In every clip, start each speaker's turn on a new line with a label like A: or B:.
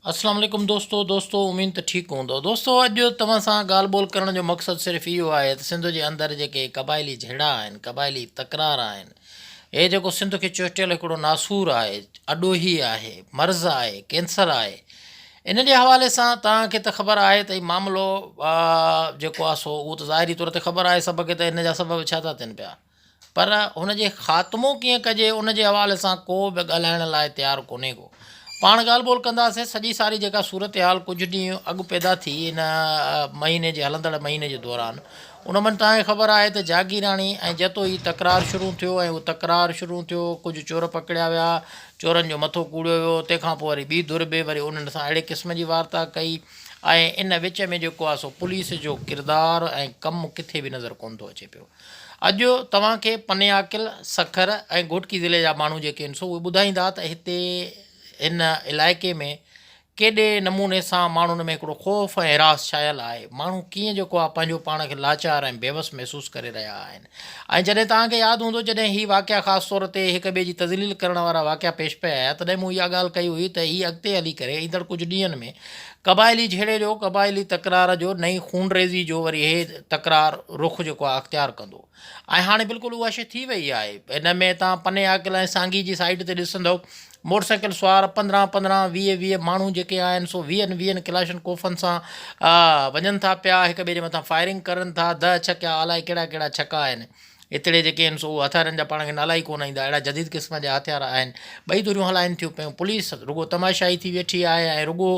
A: अस्सलाम वालेकुम दोस्तों उम्मीद तो ठीक हूंदो दोस्तों। अॼु तव्हां सां ॻाल्हि ॿोल करण जो मक़सदु सिर्फ़ु इहो आहे त सिंध जे अंदरि जेके क़बाइली झेड़ा आहिनि, क़बाइली तकरार आहिनि, हे जेको सिंध खे चोटियल हिकिड़ो नासूर आहे, अॾोही आहे, मर्ज़ आहे, कैंसर आहे, इन जे हवाले सां तव्हांखे त ख़बर आहे त हीउ मामिलो जेको आहे सो उहो त ज़ाहिरी तौर ते ख़बर आहे सभ खे त हिन जा सबब छा था थियनि पिया, पर हुन जे ख़ात्मो कीअं कजे उन जे हवाले सां को बि ॻाल्हाइण लाइ तयारु कोन्हे को। पाण ॻाल्हि ॿोल कंदासीं सॼी सारी जेका सूरत हाल कुझु ॾींहं अॻु पैदा थी इन महीने जे हलंदड़ महीने जे दौरान, उन में तव्हांखे ख़बर आहे त जागीराणी ऐं जतो ही तकरार शुरू थियो ऐं उहो तकरार शुरू थियो, कुझु चोर पकड़िया विया, चोरनि जो मथो कूड़ियो वियो, तंहिंखां पोइ वरी ॿी धुर बि वरी उन्हनि सां अहिड़े क़िस्म जी वार्ता कई ऐं इन विच में जेको आहे सो पुलिस जो किरदारु ऐं कमु किथे बि नज़र कोन थो अचे पियो। अॼु तव्हांखे पनियाकिल, सखर ऐं घोटकी ज़िले जा माण्हू जेके आहिनि सो उहे ॿुधाईंदा त हिते इन इलाइक़े में केॾे नमूने सां माण्हुनि में हिकिड़ो ख़ौफ़ ऐं हिरास छायल आहे, माण्हू कीअं जेको आहे पंहिंजो पाण खे लाचार ऐं बेवस महसूसु करे रहिया आहिनि। ऐं जॾहिं तव्हांखे यादि हूंदो जॾहिं हीअ वाक़िया ख़ासि तौर ते हिक ॿिए जी तज़लील करण वारा वाक़िया पेश पिया आया, तॾहिं मूं इहा ॻाल्हि कई हुई त हीअ अॻिते हली करे ईंदड़ कुझु ॾींहंनि में क़बाइली झेड़े जो, क़बाइली तकरार जो, नई खूनरेज़ी जो वरी हे तकरार रुख़ जेको आहे अख़्तियार कंदो। ऐं हाणे बिल्कुलु उहा शइ थी वई आहे। इन में तव्हां पनियाकिल ऐं सांगी जी साइड ते ॾिसंदव मोटरसाइकिल सवार 15-15, 20-20 माण्हू जेके आहिनि सो 20-20 क्लाशन कोफ़नि सां वञनि था पिया, हिक ॿिए जे मथां फायरिंग करनि था, द छकिया अलाए कहिड़ा कहिड़ा छका आहिनि, हितड़े जेके आहिनि सो हथियारनि जा पाण खे नाला ई कोन ईंदा, अहिड़ा जदीद क़िस्म जा हथियार आहिनि, ॿई धुरियूं हलाइनि थियूं पियूं, पुलिस रुॻो तमाशाई थी वेठी आहे ऐं रुॻो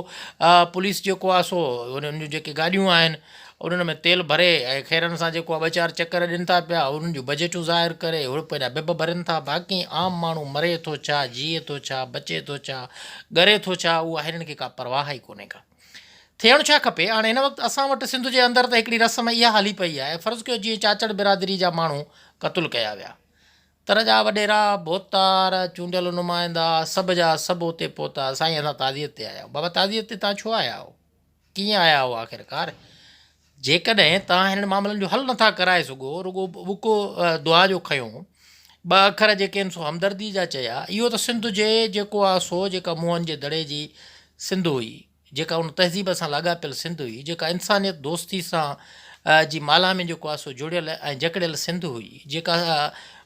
A: पुलिस जेको आहे सो उन्हनि जूं जेके गाॾियूं आहिनि उन्हनि में तेल भरे ऐं खैरनि सां जेको आहे 2-4 चकर ॾियनि था पिया, उन्हनि जूं बजटूं ज़ाहिर करे उहे पंहिंजा बिब भरनि था। बाक़ी आम माण्हू मरे थो छा, जीए थो छा, बचे थो छा, ॻरे थो छा, उहा हिननि खे का परवाह ई कोन्हे का। थियणु छा खपे, हाणे हिन वक़्तु असां वटि सिंध जे अंदरि त हिकिड़ी रस्म इहा हली पई आहे, फ़र्ज़ु कयो जीअं चाचड़ बिरादरी जा माण्हू क़तलु कया विया, तर जा वॾेरा, भोतार, चूंडियल नुमाइंदा, सभ जा सभु उते पहुता, साईं असां ताज़ियत ते आया आहियूं। बाबा ताज़ियत ते तव्हां छो आया हो, कीअं आया हो आख़िरकार? जेकॾहिं तव्हां हिननि मामलनि जो हल नथा कराए सघो, रुॻो बुको दुआ जो खयो, ॿ अखर जेके आहिनि सो हमदर्दी जा चया, इहो त सिंध जे जेको आहे सो जेका मुंहंनि जे दड़े जी सिंध हुई, जेका उन तहज़ीब सां लाॻापियल सिंध हुई, जेका इंसानियत दोस्ती सां जी माला में जेको आहे सो जुड़ियल ऐं जकड़ियल सिंध हुई, जेका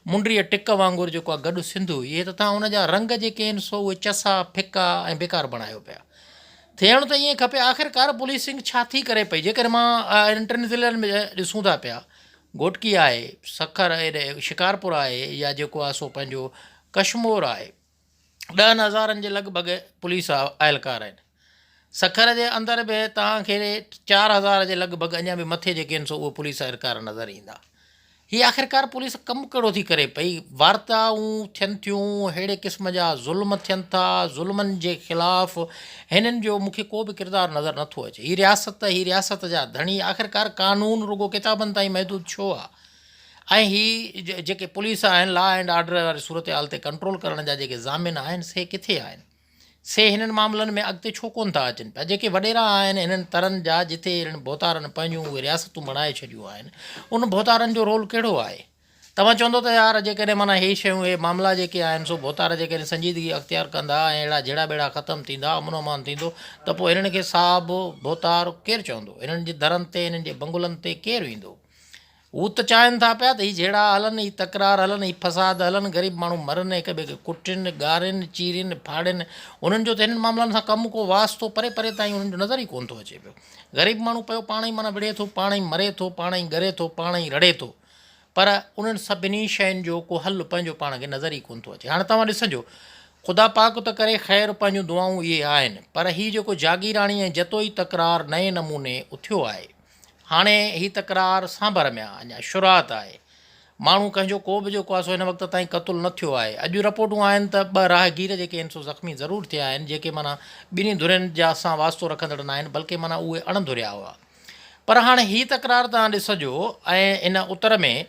A: मुंडीअ टिक वांगुरु जेको आहे गॾु सिंध हुई, इहे त तव्हां उन जा रंग जेके आहिनि सो उहे चसा फिका ऐं बेकार बणायो पिया। थियणु त ईअं खपे, आख़िरकार पुलिसिंग छा थी करे पई? जेकॾहिं मां इन्हनि टिनि ज़िलनि में ॾिसूं था पिया, घोटकी आहे, सखर हेॾे शिकारपुर आहे, या जेको आहे सो पंहिंजो कशमोर आहे, 10,000 जे लॻभॻि पुलिस अहलकार आहिनि। सखर जे अंदरि बि तव्हांखे 4,000 जे लॻभॻि अञा बि मथे जेके आहिनि सो उहे पुलिस अहलकार नज़र ईंदा। हीअ आख़िरकार पुलिस कमु कहिड़ो थी करे पई? वार्ताऊं थियनि थियूं, अहिड़े क़िस्म जा ज़ुल्म थियनि था, ज़ुल्मनि जे ख़िलाफ़ हिननि जो मूंखे को बि किरदारु नज़र नथो अचे। हीअ रियासत जा धणी, आख़िरकार कानून रुॻो किताबनि ताईं महदूद छो आहे? ऐं हीअ जेके पुलिस आहिनि, लॉ एंड ऑर्डर वारी सूरत हाल ते कंट्रोल करण जा जेके ज़ामिन आहिनि से किथे आहिनि? से हिननि मामलनि में अॻिते छो कोन था अचनि पिया? जेके वॾेरा आहिनि हिननि तरनि जा, जिथे हिननि भोतारनि पंहिंजूं उहे रियासतूं बणाए छॾियूं आहिनि, उन भोतारनि जो रोल कहिड़ो आहे? तव्हां चवंदो त यार जेकॾहिं माना इहे शयूं, इहे मामला जेके आहिनि सो भोतार जेकॾहिं संजीदगी अख़्तियार कंदा ऐं अहिड़ा जहिड़ा बेड़ा ख़तमु थींदा, अमन अमान थींदो, त पोइ हिननि खे साहबु भोतार केरु चवंदो? हिननि जे दरनि ते, हिननि जे बंगुलनि ते केरु ईंदो? हू त चाहिनि था पिया त हीअ जहिड़ा हलनि, हीअ तकरार हलनि, हीअ फसाद हलनि, ग़रीब माण्हू मरनि, हिक ॿिए खे कुटनि, ॻारनि, चीरनि, फाड़नि, उन्हनि जो त हिननि मामलनि सां कमु को वास्तो परे परे ताईं उन्हनि जो नज़र ई कोन थो अचे पियो। ग़रीब माण्हू पियो पाण ई माना विढ़े थो, पाण ई मरे थो, पाण ई ॻरे थो, पाण ई रड़े थो, पर उन्हनि सभिनी शयुनि जो को हल पंहिंजो पाण खे नज़र ई कोन थो अचे। हाणे तव्हां ॾिसजो, ख़ुदा पाक त करे ख़ैरु, पंहिंजूं दुआऊं इहे आहिनि, पर हीअ जेको जागीराणी ऐं जतोई तकरार नए नमूने उथियो आहे, हाणे हीअ तकरार सांभर में आहे, अञा शुरूआति आहे, माण्हू कंहिंजो को बि जेको आहे सो हिन वक़्त ताईं क़तलु न थियो आहे। अॼु रिपोर्टूं आहिनि त 2 राहगीर जेके आहिनि सो ज़ख़्मी ज़रूरु थिया आहिनि, जेके माना ॿिन्ही धुरियुनि जा सां वास्तो रखंदड़ न आहिनि, बल्कि माना उहे अणधुरिया हुआ। पर हाणे हीअ तकरार तव्हां ॾिसजो, ऐं इन उतर में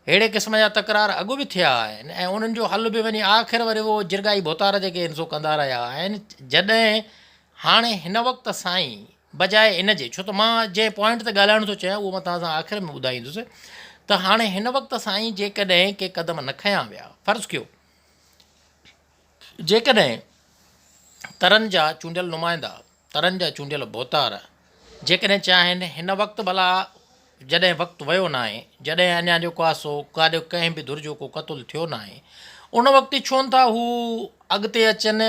A: अहिड़े क़िस्म जा तकरार अॻु बि थिया आहिनि, ऐं उन्हनि जो हल बि वञी आख़िर वरी उहो जिरगाई भोतार जेके आहिनि सो कंदा रहिया आहिनि। जॾहिं हाणे हिन वक़्तु साईं बजाए इन जे, छो त मां जंहिं पॉइंट ते ॻाल्हाइण थो चाहियां उहो मां तव्हां सां आख़िर में ॿुधाईंदुसि, त हाणे हिन वक़्तु साईं जेकॾहिं के क़दम न खयां विया, फ़र्ज़ु कयो जेकॾहिं तरनि जा चूंडियल नुमाइंदा तरन जा चूंडियल भोतार जेकॾहिं चाहिनि हिन वक़्तु भला जॾहिं वक़्तु वियो न आहे, जॾहिं अञा जेको आहे सो काॾे कंहिं बि धुर जो को क़तलु थियो न आहे, उन वक़्तु छो था हू अॻिते अचनि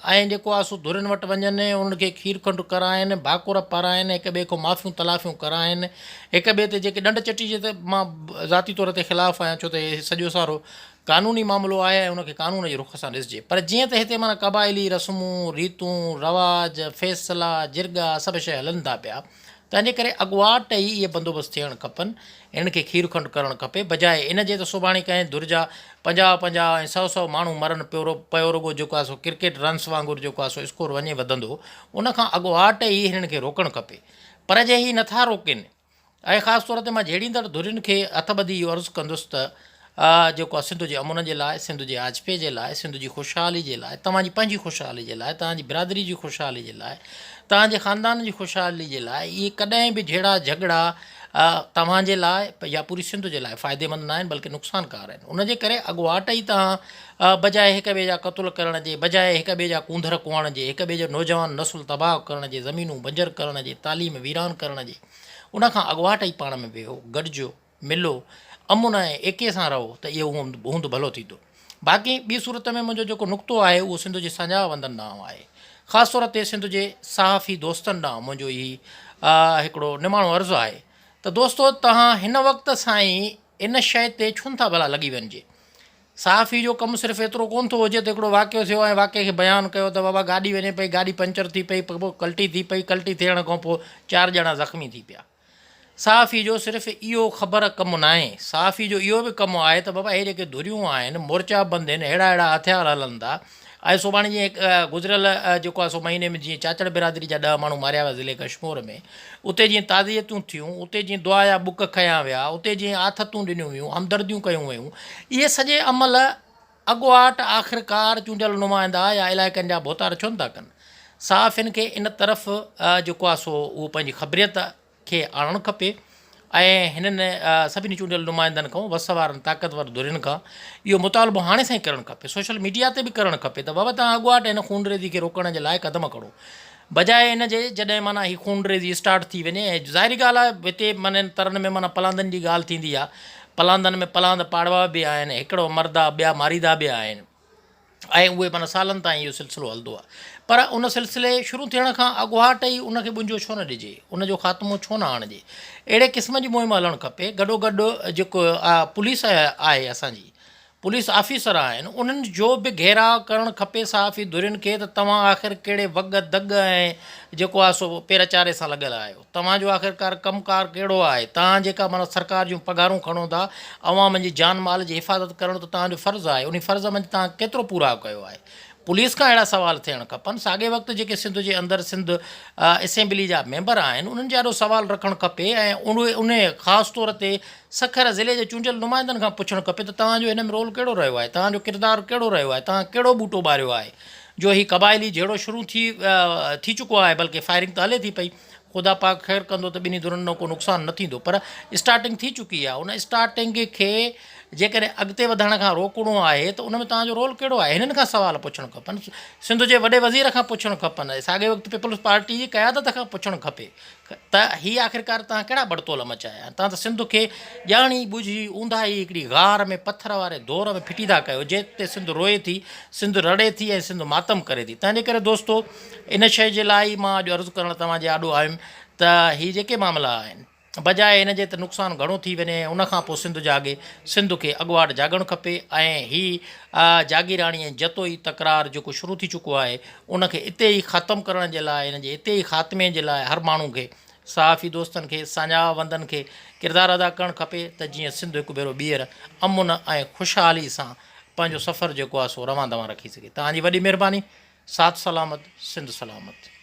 A: ऐं जेको आहे सो धुरियुनि वटि वञनि, उन्हनि खे खीर खंडु कराइनि, भाकुर पाराइनि, हिक ॿिए खां माफ़ियूं तलाफ़ियूं कराइनि, हिक ॿिए ते जेके ॾंड चटी जे त मां ज़ाती तौर ते ख़िलाफ़ु आहियां, छो त हे सॼो सारो क़ानूनी मामिलो आहे ऐं उनखे क़ानून जे रुख सां ॾिसिजे। पर जीअं त हिते माना क़बाइली रस्मूं रीतूं रवाज फ़ैसिला जिरगा सभु शइ हलनि था पिया, तंहिंजे करे अॻुवाट ई इहे बंदोबस्तु थियणु खपनि, हिन खे खीर खंडु करणु खपे, बजाए इन जे त सुभाणे कंहिं धुर जा 50-50 ऐं 100 माण्हू मरनि पियो रुॻो जेको आहे सो क्रिकेट रन्स वांगुरु जेको आहे सो स्कोर वञे वधंदो, उनखां अॻुवाट ई हिननि खे रोकणु खपे। पर जे ही नथा रोकनि ऐं ख़ासि तौर ते मां जहिड़ींदड़ धुरियुनि खे हथ ॿधी इहो अर्ज़ु कंदुसि त जेको आहे सिंध जे अमुन जे लाइ, सिंध जे आजपे जे लाइ, सिंध जी ख़ुशहाली जे लाइ, तव्हांजी पंहिंजी ख़ुशहाली जे लाइ, तव्हांजी बिरादरी जी ख़ुशहाली जे लाइ, तव्हांजे ख़ानदान जी ख़ुशहाली जे लाइ इहे कॾहिं बि जहिड़ा झगड़ा तव्हांजे लाइ या पूरी सिंध जे लाइ फ़ाइदेमंद न आहिनि, बल्कि नुक़सानकार आहिनि। उनजे करे अॻुवाट ई तव्हां बजाए हिक ॿिए जा क़तल करण जे, बजाए हिक ॿिए जा कूंदर कुआण जे, हिक ॿिए जो नौजवान नसुल तबाह करण जे, ज़मीनूं बंजर करण जे, तालीम वीरान करण जे, उनखां अॻुवाट ई पाण में वेहो, गॾिजो, मिलो, अमुन ऐं एके सां रहो त इहो हूंदो भलो थींदो। बाक़ी ॿी सूरत में मुंहिंजो जेको नुक़्तो आहे उहो सिंध जे संजा वंदन ॾांहुं आहे, ख़ासि तौर ते सिंध जे सहाफ़ी दोस्तनि ॾांहुं मुंहिंजो ई हिकिड़ो निमाणो अर्ज़ु आहे त दोस्तो तव्हां हिन वक़्त सां ई इन शइ ते छो था भला लॻी वञिजे। सहाफ़ी जो कमु सिर्फ़ु एतिरो कोन थो हुजे त हिकिड़ो वाक़ियो थियो ऐं वाक़े खे बयानु कयो त बाबा गाॾी वञे पई, गाॾी पंचर थी पई, पोइ कल्टी थी पई, कल्टी थियण खां पोइ 4 ॼणा ज़ख़्मी थी पिया। सहाफ़ी जो सिर्फ़ु इहो ख़बर कमु न आहे, सहाफ़ी जो इहो बि कमु आहे त बाबा हे जेके धुरियूं आहिनि, मोर्चा बंदि आहिनि, अहिड़ा हथियार हलनि था। ऐं सुभाणे जीअं गुज़िरियल जेको आहे सो महीने में जीअं चाचड़ बिरादरी जा 10 माण्हू मारिया विया ज़िले कश्मीर में, उते जीअं ताज़ियतूं थियूं, उते जीअं दुआ जा बुक खयां विया, उते जीअं आथतूं ॾिनियूं वियूं, हमदर्दियूं कयूं वयूं, इहे सॼे अमल अॻुवाट आख़िरकार चूंडियल नुमाइंदा या इलाइक़नि जा भोतार छो था कनि। सहाफ़ियुनि खे इन तरफ़ जेको आहे सो उहो पंहिंजी ख़बरियत खे आणणु खपे ऐं हिननि सभिनी चूंडियल नुमाइंदनि खां वस वारनि ताक़तवर धुरियुनि खां इहो मुतालबो हाणे सां ई करणु खपे, सोशल मीडिया ते बि करणु खपे त बाबा तव्हां अॻुवाट हिन खूनरेज़ी खे रोकण जे लाइ क़दम खणो, बजाए इन जे जॾहिं माना हीअ खूनरेज़ी स्टार्ट थी वञे। ऐं ज़ाहिरी ॻाल्हि आहे हिते माना तरन में माना पलांदनि जी ॻाल्हि थींदी आहे, पलांदनि में पलांद पाड़वा बि आहिनि, हिकिड़ो मर्द आहे, ॿिया मारीदा बि आहिनि ऐं उहे माना सालनि ताईं इहो सिलसिलो हलंदो आहे। पर उन सिलसिले शुरू थियण खां अॻुवाट ई उनखे बुंजो छो न ॾिजे, उनजो ख़ात्मो छो न आणिजे। अहिड़े क़िस्म जी मुहिम हलणु खपे। गॾोगॾु जेको पुलिस आहे, असांजी पुलिस ऑफिसर आहिनि, उन्हनि जो बि घेराव करणु खपे सहाफ़ी धुरियुनि खे त तव्हां आख़िर कहिड़े वग दग ऐं जेको आहे सो पेर चारे सां लॻियल आहियो, तव्हांजो आख़िरकार कमुकार कहिड़ो आहे, तव्हां जेका माना सरकार जूं पघारूं खणो था, अवाम जी जान माल जी हिफ़ाज़त करणु त तव्हांजो फ़र्ज़ु आहे, उन फ़र्ज़ में तव्हां केतिरो पूरा कयो आहे। पुलिस खां अहिड़ा सवाल थियणु खपनि। साॻे वक़्तु जेके सिंध जे अंदरि सिंध असेंबली जा मेंबर आहिनि, उन्हनि जा ॾाढो सवाल रखणु खपे ऐं उन ख़ासि तौर ते सखर ज़िले जे चूंडियल नुमाइंदनि खां पुछणु खपे त तव्हांजो हिन में रोल कहिड़ो रहियो आहे, तव्हांजो किरदारु कहिड़ो रहियो आहे, तव्हां कहिड़ो ॿूटो ॿारियो आहे जो हीउ क़बाइली जहिड़ो शुरू थी चुको आहे, बल्कि फायरिंग त हले थी पई, ख़ुदा पाक ख़ैरु कंदो त ॿिन्ही धुरनि को नुक़सानु न थींदो, पर स्टार्टिंग थी चुकी आहे। उन स्टार्टिंग खे जेकॾहिं अॻिते वधण खां रोकणो आहे त उन में तव्हांजो रोल कहिड़ो आहे, हिननि खां सवाल पुछणु खपनि, सिंध जे वॾे वज़ीर खां पुछणु खपनि, साॻे वक़्तु पीपल्स पार्टी जी क़यादत खां पुछणु खपे त हीअ आख़िरकार तव्हां कहिड़ा बड़तोल मचाया, तव्हां त सिंध खे ॼाणी ॿुझी ऊंधाई हिकिड़ी गार में पथर वारे दौर में फिटी था कयो, जिते सिंध रोए थी, सिंध रड़े थी ऐं सिंध मातम करे थी। तंहिंजे करे दोस्तो इन शइ जे लाइ मां अॼु अर्ज़ु करणु तव्हांजे आॾो आयुमि त हीअ जेके मामला आहिनि, बजाए हिन जे त नुक़सानु घणो थी वञे, उनखां पोइ सिंध जाॻे, सिंध खे अॻुवाट जाॻणु खपे ऐं हीअ जागीराणी ऐं जतोई तकरार जेको शुरू थी चुको आहे, उनखे इते ई ख़तमु करण जे लाइ, हिन जे इते ई ख़ात्मे जे लाइ हर माण्हू खे, सहाफ़ी दोस्तनि खे, साझा वंदनि खे किरदारु अदा करणु खपे त जीअं सिंध हिकु भेरो ॿीहर अमुन ऐं ख़ुशहाली सां पंहिंजो सफ़र जेको आहे सो रवां दवां रखी सघे। तव्हांजी वॾी महिरबानी। साथ सलामत, सिंध सलामत।